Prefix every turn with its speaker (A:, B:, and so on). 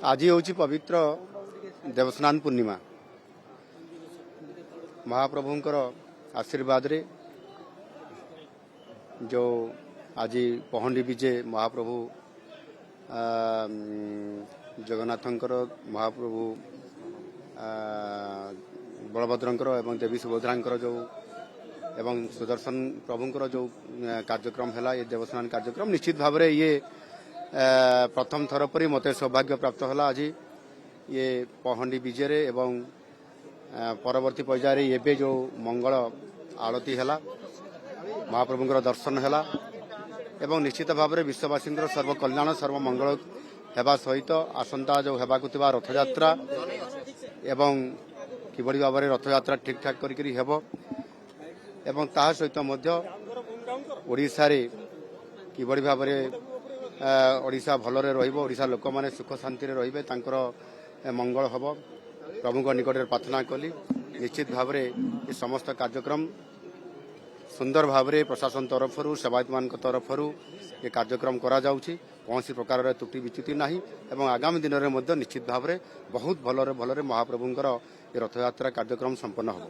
A: आज हूँ पवित्र देवस्नान पूर्णिमा महाप्रभुंकर आशीर्वाद रे जो आज पहंडी विजे महाप्रभु जगन्नाथंकर महाप्रभु बलभद्रंकर एवं देवी सुभद्रांकर जो एवं सुदर्शन प्रभुंकर जो कार्यक्रम है ये देवस्नान कार्यक्रम निश्चित भाव में ये प्रथम थर पर मत सौभाग्य प्राप्त है आज ये पहंडी विजय एवं परवर्ती पर्यायर एवं जो मंगल आरती है महाप्रभुंकर दर्शन है एवं निश्चित भाव में विश्ववासी सर्वकल्याण सर्वमंगल हेबा सहित आसंता जो हेबाकु थिबा रथयात्रा एवं किबड़ी भाव में रथयात्रा ठीक ठाक करी हेबो एवं ता सहित मध्य ओडिशा रे किबड़ी भाव में ओडिशा भलरे रहिबो ओडिशा लोक माने सुख शांति रे रहिबे तांकर मंगल हब प्रभुଙ୍କ निकट प्रार्थना कली निश्चित भाव में ये समस्त कार्यक्रम सुंदर भाव में प्रशासन तरफ सेवायत मान तरफ ये कार्यक्रम करा जाउछि कौन प्रकार त्रुटि विच्युति नहीं एवं आगामी दिन में निश्चित भाव में बहुत भलरे महाप्रभुंकर ये रथयात्रा कार्यक्रम संपन्न हो।